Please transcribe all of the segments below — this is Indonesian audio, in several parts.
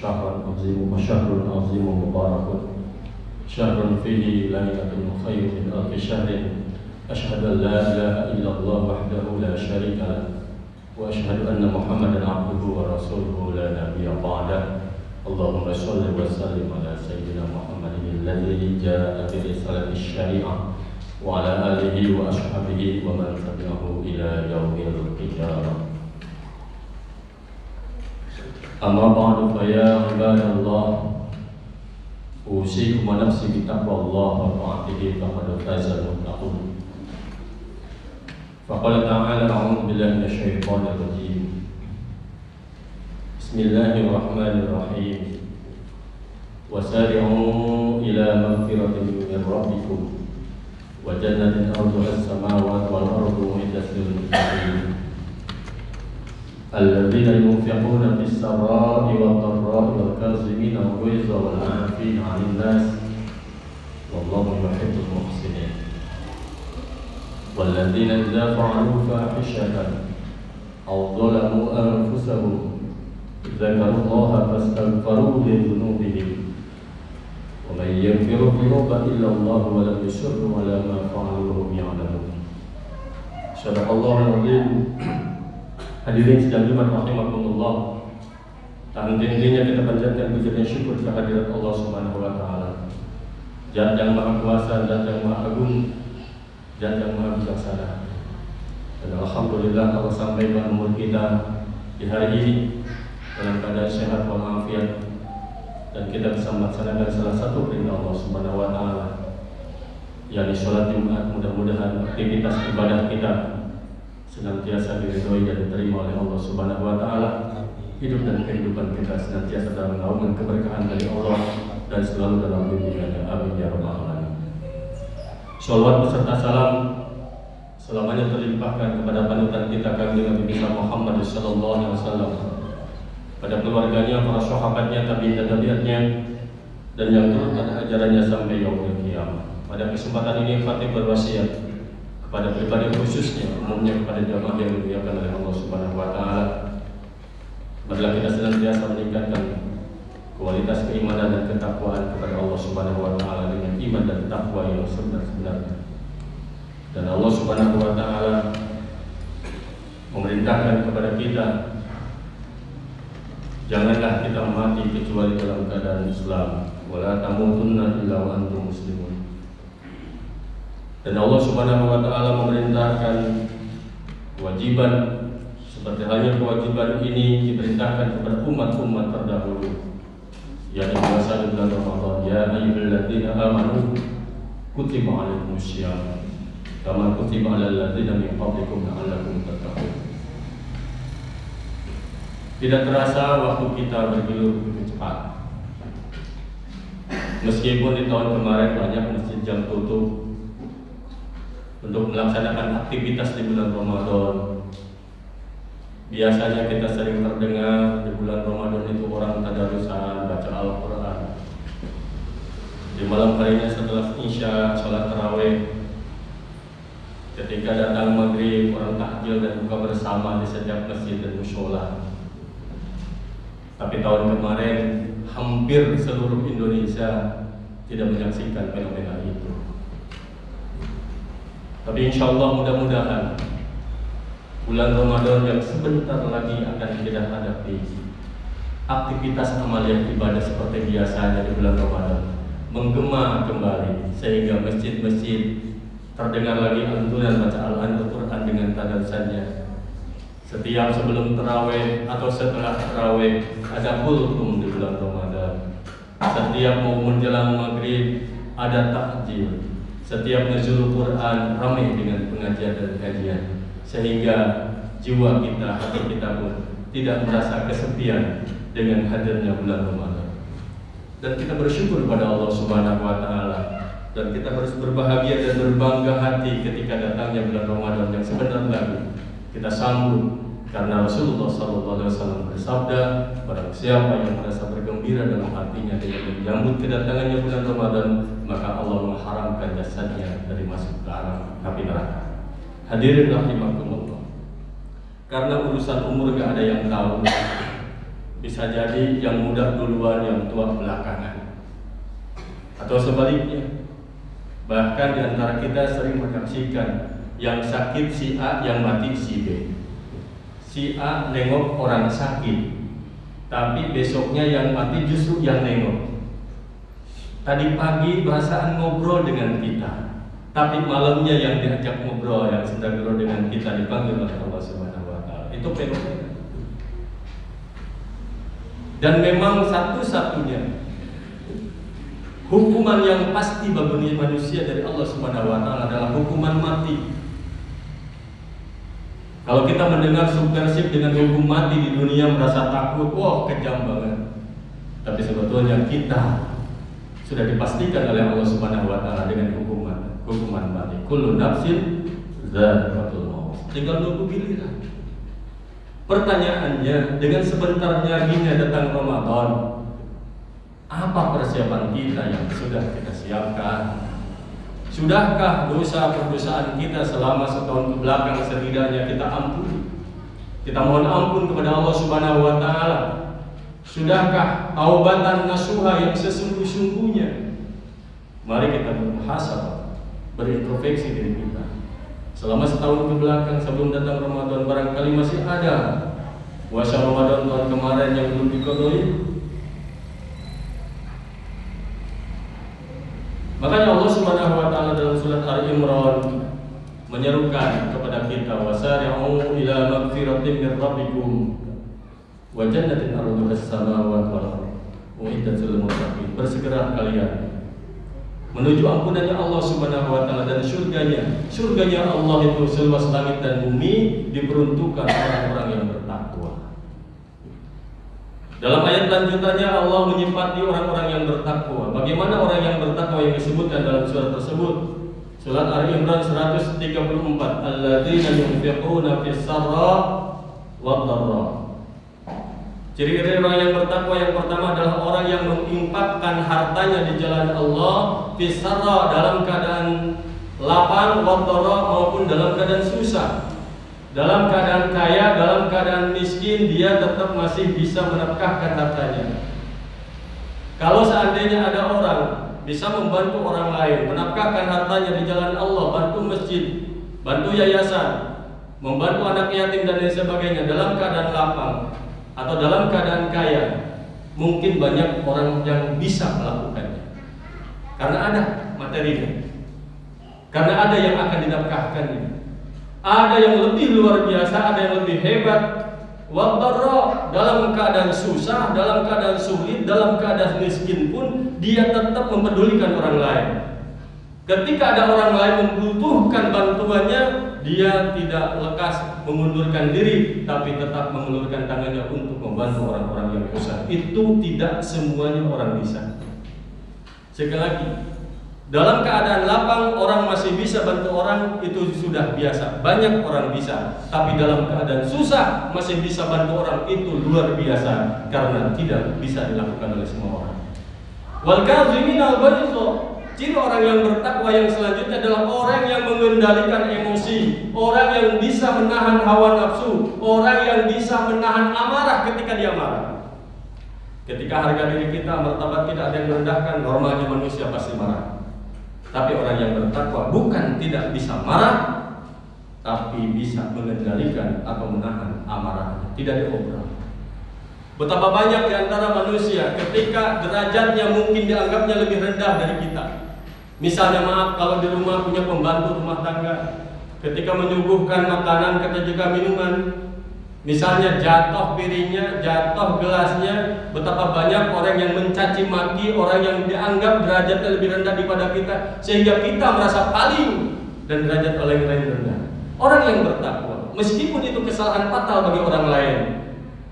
شهر عظيم وشهر عظيم مبارك شهر فيه ليلة خير من ألف شهر أشهد أن لا إله إلا الله وحده لا شريك له وأشهد أن محمدا عبده ورسوله لا نبي بعده اللهم صل وسلم على سيدنا محمد الذي جاء برسالة الشريعة وعلى آله وأصحابه ومن تبعه إلى يوم القيامة. أما بعد فيا عباد الله أوصيكم ونفسي بتقوى الله وطاعته فقد فاز المتقون. فقال تعالى أعوذ بالله من الشيطان الرجيم بسم الله الرحمن الرحيم وسارعوا إلى مغفرة من ربكم وجنة أرضها السماوات والأرض أعدت للمتقين الذين ينفقون في السراء والضراء والكاظمين الغيظ والعافين عن الناس والله يحب المحسنين والذين إذا فعلوا فاحشة أو ظلموا أنفسهم ذكروا الله فاستغفروا لذنوبهم ومن يغفر الذنوب إلا الله ولم يصروا على ما فعلوا وهم يعلمون. Sadaqallahu al-azim. Hadirin sekalian rahimakumullah. Tak henti-hentinya kita panjatkan puji dan syukur kehadirat Allah Subhanahu wa taala. Zat yang Maha Kuasa, Zat yang Maha Agung, Zat yang Maha Bijaksana. Dan alhamdulillah Allah sampaikan umur kita di hari ini dalam keadaan sehat walafiat dan kita bisa melaksanakan salah satu perintah Allah Subhanahu wa taala, yakni sholat Jumat. Mudah-mudahan aktivitas ibadah kita senantiasa diridhoi dan diterima oleh Allah Subhanahu wa taala. Hidup dan kehidupan kita senantiasa dalam naungan keberkahan dari Allah dan selalu dalam bimbingannya. Amin ya rabbal alamin. Shalawat beserta salam selamanya terlimpahkan kepada panutan kita kami Nabi Muhammad sallallahu alaihi wasallam, pada keluarganya, para sahabatnya, tabi'in dan tabi'atnya, dan yang turut ajarannya sampai yaumul qiyamah. Pada kesempatan ini Khatib berwasiat kepada pribadi khususnya, umumnya kepada jamaah yang dimuliakan oleh Allah Subhanahu wa taala. Marilah kita senantiasa meningkatkan kualitas keimanan dan ketakwaan kepada Allah Subhanahu wa taala dengan iman dan takwa yang sebenar-benarnya. Dan Allah Subhanahu wa taala memerintahkan kepada kita, janganlah kita mati kecuali dalam keadaan Islam. Wala tamutunna illa wa antum muslimun. Dan Allah Subhanahu wa taala memerintahkan kewajiban seperti halnya kewajiban ini diperintahkan kepada umat-umat terdahulu, yakni puasa di bulan Ramadan. Ya ayyuhalladzina amanu kutiba alaikumus syiyam kama kutiba alal ladzina min qablikum la'allakum tattaqun. Tidak terasa waktu kita bergelut begitu cepat. Meskipun di tahun kemarin banyak masjid yang tutup untuk melaksanakan aktivitas di bulan Ramadan. Biasanya kita sering terdengar di bulan Ramadan itu orang tadarusan, baca Al-Quran. Di malam harinya setelah Isya, sholat tarawih. Ketika datang maghrib, orang takjil dan buka bersama di setiap masjid dan mushola. Tapi tahun kemarin hampir seluruh Indonesia tidak menyaksikan fenomena itu. Tapi insya Allah mudah-mudahan bulan Ramadan yang sebentar lagi akan kita hadapi, aktivitas amaliyah ibadah seperti biasanya di bulan Ramadan menggema kembali, sehingga masjid-masjid terdengar lagi lantunan baca Al-Quran dengan tadarusannya. Setiap sebelum tarawih atau setelah tarawih ada kultum di bulan Ramadan. Setiap mau menjelang maghrib ada takjil. Setiap nuzul Quran ramai dengan pengajian dan kajian, sehingga jiwa kita, hati kita pun tidak merasa kesepian dengan hadirnya bulan Ramadan. Dan kita bersyukur pada Allah Subhanahu wa taala, dan kita harus berbahagia dan berbangga hati ketika datangnya bulan Ramadan yang sebentar lagi kita sambut. Karena Rasulullah SAW bersabda, barang siapa yang merasa bergembira dalam hatinya dengan menyambut kedatangannya bulan Ramadan, maka Allah mengharamkan jasadnya dari masuk ke api neraka. Hadirin rahimakumullah. Karena urusan umur gak ada yang tahu, Bisa jadi yang muda duluan, yang tua belakangan, atau sebaliknya. Bahkan di antara kita sering menyaksikan yang sakit si A, yang mati si B. Si A nengok orang sakit, tapi besoknya yang mati justru yang nengok. Tadi pagi perasaan ngobrol dengan kita, tapi malamnya yang diajak ngobrol, yang sedang ngobrol dengan kita dipanggil oleh Allah Subhanahu wa Ta'ala. Itu fenomena. Dan memang satu-satunya hukuman yang pasti bagi manusia dari Allah Subhanahu wa Ta'ala adalah hukuman mati. Kalau kita mendengar subversif dengan hukum mati di dunia merasa takut, wah kejam banget. Tapi sebetulnya kita sudah dipastikan oleh Allah Subhanahu wa Ta'ala dengan hukuman mati. Kullu nafsin dzaiqatul maut. Tinggal nunggu giliran. Pertanyaannya, dengan sebentarnya gini datang Ramadan, apa persiapan kita yang sudah kita siapkan? Sudahkah dosa perdosaan kita selama setahun kebelakang setidaknya kita ampuni? Kita mohon ampun kepada Allah Subhanahu wa Ta'ala. Sudahkah taubatan nasuha yang sesungguh-sungguhnya? Mari kita bermuhasabah, berintrospeksi diri kita. Selama setahun kebelakang sebelum datang Ramadan, barangkali masih ada puasa Ramadan tahun kemarin yang belum diqadai. Makanya Allah Subhanahu wa Ta'ala dalam surat Ali Imran menyerukan kepada kita, wasari'u ila magfiratin min rabbikum wa jannatin 'arduha as-samawati wal ardh uiddat lil muttaqin. Bersegera kalian menuju ampunannya Allah Subhanahu wa Ta'ala dan surganya. Surganya Allah itu seluas langit dan bumi, diperuntukkan orang-orang yang bertakwa. Dalam ayat lanjutannya Allah menyifati orang-orang yang bertakwa. Bagaimana orang yang bertakwa yang disebutkan dalam surat tersebut? Surat Ali Imran 134. Alladzina yunfiquna fis sarra wad dharra. Ciri-ciri orang yang bertakwa yang pertama adalah orang yang menginfakkan hartanya di jalan Allah fis sarra, dalam keadaan lapang, wad dharra, maupun dalam keadaan susah. Dalam keadaan kaya, dalam keadaan miskin, dia tetap masih bisa menafkahkan hartanya. Kalau seandainya ada orang bisa membantu orang lain menafkahkan hartanya di jalan Allah, bantu masjid, bantu yayasan, membantu anak yatim dan lain sebagainya dalam keadaan lapang atau dalam keadaan kaya, mungkin banyak orang yang bisa melakukannya karena ada materinya, karena ada yang akan dinafkahkannya. Ada yang lebih luar biasa, ada yang lebih hebat. Wadharra, dalam keadaan susah, dalam keadaan sulit, dalam keadaan miskin pun dia tetap mempedulikan orang lain. Ketika ada orang lain membutuhkan bantuannya, dia tidak lekas mengundurkan diri, tapi tetap mengulurkan tangannya untuk membantu orang-orang yang susah. Itu tidak semuanya orang bisa. Sekali lagi, dalam keadaan lapang orang masih bisa bantu orang, itu sudah biasa. Banyak orang bisa. Tapi dalam keadaan susah masih bisa bantu orang, itu luar biasa, karena tidak bisa dilakukan oleh semua orang. Wal kadziminal ghaidz. Ciri orang yang bertakwa yang selanjutnya adalah orang yang mengendalikan emosi, orang yang bisa menahan hawa nafsu, orang yang bisa menahan amarah ketika dia marah. Ketika harga diri kita, martabat kita ada yang merendahkan, normalnya manusia pasti marah. Tapi orang yang bertakwa bukan tidak bisa marah, tapi bisa mengendalikan atau menahan amarahnya, tidak diobrol. Betapa banyak di antara manusia ketika derajatnya mungkin dianggapnya lebih rendah dari kita. Misalnya maaf, kalau di rumah punya pembantu rumah tangga, ketika menyuguhkan makanan, ketika minuman, misalnya jatuh piringnya, jatuh gelasnya, betapa banyak orang yang mencaci maki, orang yang dianggap derajatnya lebih rendah daripada kita, sehingga kita merasa paling dan derajat orang lain rendah. Orang yang bertakwa, meskipun itu kesalahan fatal bagi orang lain,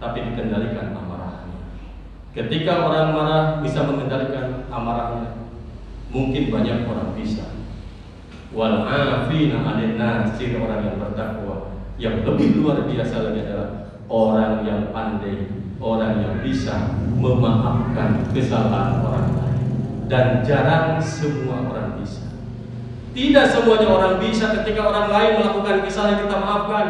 tapi dikendalikan amarahnya. Ketika orang marah bisa mengendalikan amarahnya, mungkin banyak orang bisa. Wal 'afina 'anil nas, ciri orang yang bertakwa yang lebih luar biasa lagi adalah orang yang pandai, orang yang bisa memaafkan kesalahan orang lain. Dan jarang semua orang bisa. Tidak semuanya orang bisa ketika orang lain melakukan kesalahan kita maafkan.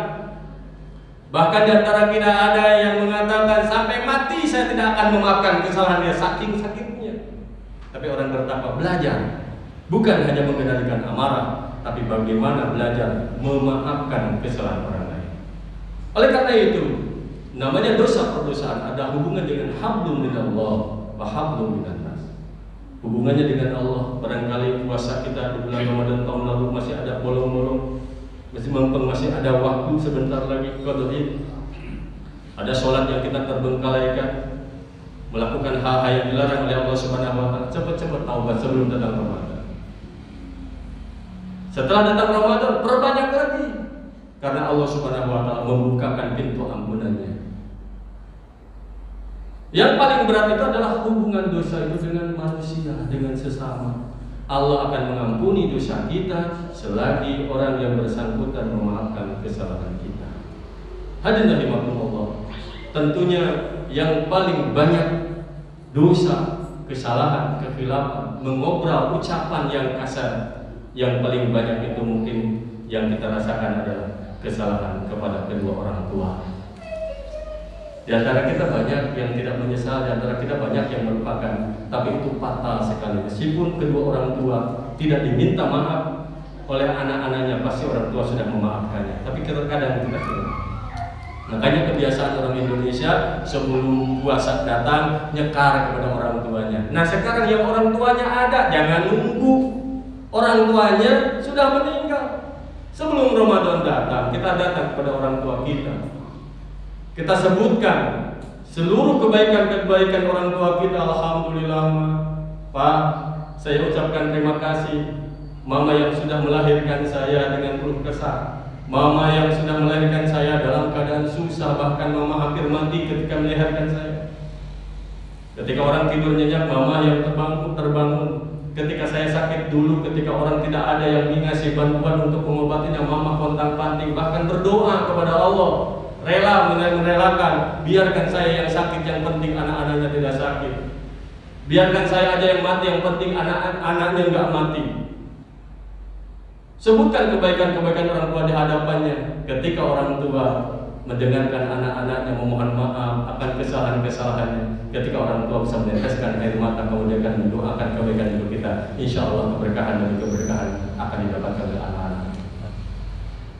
Bahkan di antara kita ada yang mengatakan sampai mati saya tidak akan memaafkan kesalahan dia, saking sakitnya. Tapi orang bertakwa belajar bukan hanya mengendalikan amarah, tapi bagaimana belajar memaafkan kesalahan orang lain. Oleh karena itu, namanya dosa perdosaan ada hubungan dengan hablum minallah wa hablum minan nas. Hubungannya dengan Allah. Barangkali puasa kita di bulan Ramadan tahun lalu masih ada bolong-bolong, masih ada waktu sebentar lagi qada'id. Ada sholat yang kita terbengkalaikan, melakukan hal-hal yang dilarang oleh Allah Subhanahu wa taala. Cepat-cepat taubat sebelum datang Ramadan. Setelah datang Ramadan, perbanyak lagi, karena Allah Subhanahu wa taala membukakan pintu ampunannya. Yang paling berat itu adalah hubungan dosa itu dengan manusia, dengan sesama. Allah akan mengampuni dosa kita selagi orang yang bersangkutan memaafkan kesalahan kita. Hadirin rahimakumullah. Tentunya yang paling banyak dosa, kesalahan, kekhilafan, mengobrol ucapan yang kasar, yang paling banyak itu mungkin yang kita rasakan adalah kesalahan kepada kedua orang tua. Di antara kita banyak yang tidak menyesal, di antara kita banyak yang melupakan, tapi itu fatal sekali. Meskipun kedua orang tua tidak diminta maaf oleh anak-anaknya, pasti orang tua sudah memaafkannya. Tapi kadang tidak. Makanya kebiasaan orang Indonesia sebelum puasa datang nyekar kepada orang tuanya. Nah sekarang yang orang tuanya ada, jangan nunggu orang tuanya sudah meninggal. Sebelum Ramadan datang, kita datang kepada orang tua kita. Kita sebutkan seluruh kebaikan-kebaikan orang tua kita. Alhamdulillah, Pak, saya ucapkan terima kasih. Mama yang sudah melahirkan saya dengan penuh kesah, mama yang sudah melahirkan saya dalam keadaan susah, bahkan mama hampir mati ketika melahirkan saya. Ketika orang tidur nyenyak, mama yang terbangun. Ketika saya sakit dulu, ketika orang tidak ada yang ngasih bantuan untuk mengobatinya, mama kontang-panting, bahkan berdoa kepada Allah, rela merelakan, biarkan saya yang sakit, yang penting anak-anaknya tidak sakit. Biarkan saya aja yang mati, yang penting anak-anaknya enggak mati. Sebutkan kebaikan-kebaikan orang tua di hadapannya. Ketika orang tua mendengarkan anak-anaknya memohon maaf akan kesalahan-kesalahannya, ketika orang tua bisa meneteskan air mata kemudian mendoakan kebaikan untuk kita, insya Allah keberkahan demi keberkahan akan didapatkan oleh anak-anak.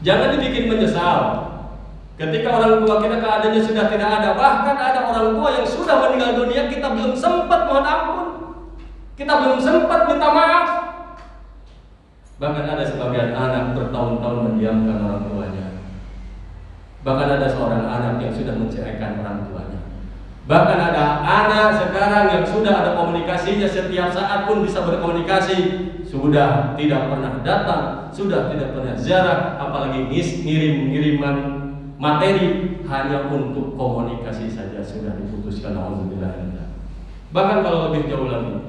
Jangan dibikin menyesal. Ketika orang tua kita keadaannya sudah tidak ada, bahkan ada orang tua yang sudah meninggal dunia, kita belum sempat mohon ampun, kita belum sempat minta maaf. Bahkan ada sebagian anak bertahun-tahun mendiamkan orang tuanya. Bahkan ada seorang anak yang sudah menceraikan orang tuanya. Bahkan ada anak sekarang yang sudah ada komunikasinya, setiap saat pun bisa berkomunikasi, sudah tidak pernah datang, sudah tidak pernah ziarah, apalagi ngirim-ngiriman materi hanya untuk komunikasi saja sudah diputuskan. Alhamdulillah. Bahkan kalau lebih jauh lagi,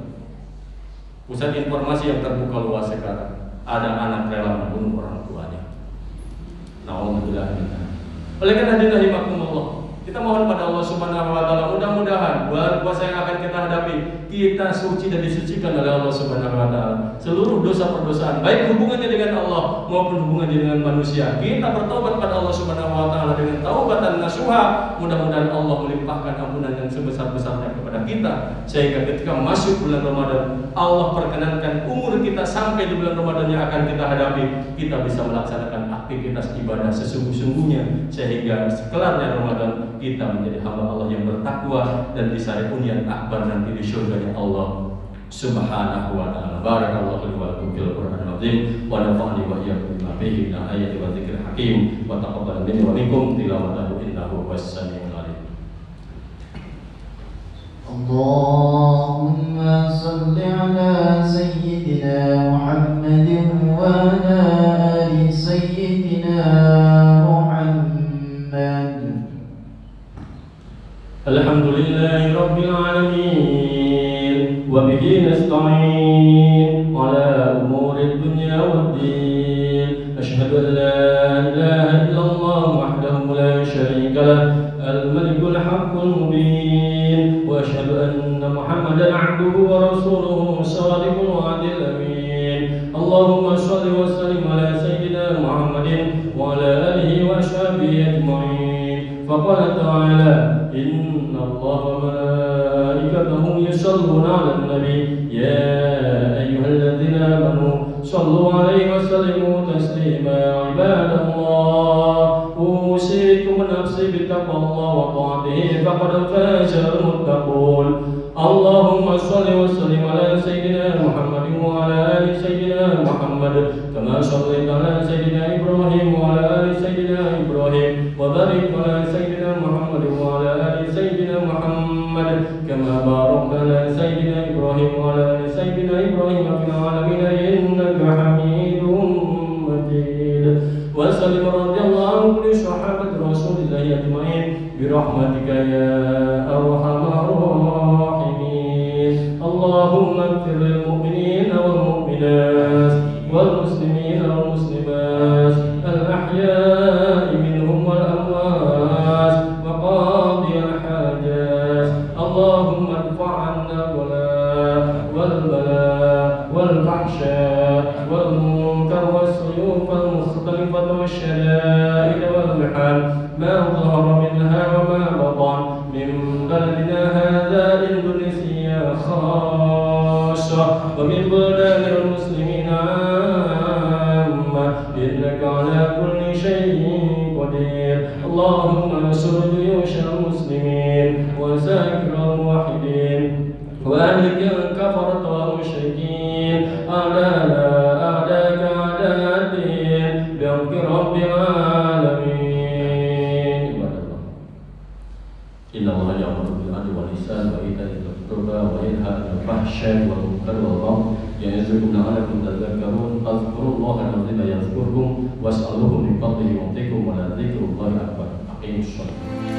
pusat informasi yang terbuka luas sekarang, ada anak rela membunuh orang tuanya. Alhamdulillah. Oleh karena itu rahimakumullah, kita mohon pada Allah Subhanahu wa taala, mudah-mudahan bulan puasa yang akan kita hadapi, kita suci dan disucikan oleh Allah Subhanahu wa taala. Seluruh dosa perdosaan, baik hubungannya dengan Allah maupun hubungannya dengan manusia, kita bertobat pada Allah Subhanahu wa taala dengan taubatan nasuha. Mudah-mudahan Allah melimpahkan ampunan yang sebesar-besarnya kepada kita, sehingga ketika masuk bulan Ramadan, Allah perkenankan umur kita sampai di bulan Ramadan yang akan kita hadapi, kita bisa melaksanakan aktivitas ibadah sesungguh-sungguhnya, sehingga sekelarnya Ramadan kita menjadi hamba Allah yang bertakwa dan bisa unian akbar nanti di surganya Allah Subhanahu wa taala. Barakallahu li wa lakum fil Qur'anil azim wa nafa'ani wa iyyakum bima fihi min ayati wa dzikril hakim wa taqabbal minni wa minkum tilawatahu innahu was-sami'ul alim. Allahumma salli ala sayyidina Muhammadin wa ala ali sayyidina Muhammad. Alhamdulillahi rabbil alamin wa bihi nasta'in ala umuri dunya waddin. Asyhadu an la ilaha illallah wahdahu la syarika lah, al-malikul haqqul mubin, wa asyhadu anna Muhammadan 'abduhu wa rasuluhu shadiqul wa'dil amin. Allahumma shalli wa sallim ala sayyidina Muhammadin wa ala alihi wa ashabihi ajma'in. وقال تعالى إن الله وملائكته يصلون على النبي يا أيها الذين آمنوا صلوا عليه وسلموا تسليما عباد الله أوصيكم نفسي بتقوى الله وطاعته فقد فاز المتقون اللهم صل وسلم على سيدنا محمد وعلى آل سيدنا محمد كما صليت على سيدنا إبراهيم وعلى آل سيدنا إبراهيم وبارك على سيدنا محمد وعلى آل سيدنا محمد كما باركت على سيدنا إبراهيم وعلى آل سيدنا إبراهيم في العالمين إنك حميد مجيد وسلم رضي الله عن كل صحابة رسول الله أجمعين برحمتك يا أرحم الراحمين اللهم اغفر للمؤمنين والمؤمنات والمسلمين والمسلمات الأحياء منهم والأموات وقاضي الحاجات اللهم ادفع عنا الولاء والبلاء والفحشاء والمنكر والسيوف المختلفة والشدائد والمحن ما ظهر منها وما بطن من بلدنا هذا إندونيسيا خاصة ومن بلدان المسلمين عامة إنك على كل شيء قدير اللهم انصر جيوش المسلمين وسائر الموحدين وأهلك الكفرة والمشركين أعداءك أعداء الدين برب رب العالمين إن الله يأمر بالعدل والإحسان وإيتاء ذي القربى وينهى عن الفحشاء والمنكر والبغي يعظكم لعلكم تذكرون اذكروا الله العظيم يذكركم واسألوه من فضله يعطيكم ولذكر الله أكبر أقيموا الصلاة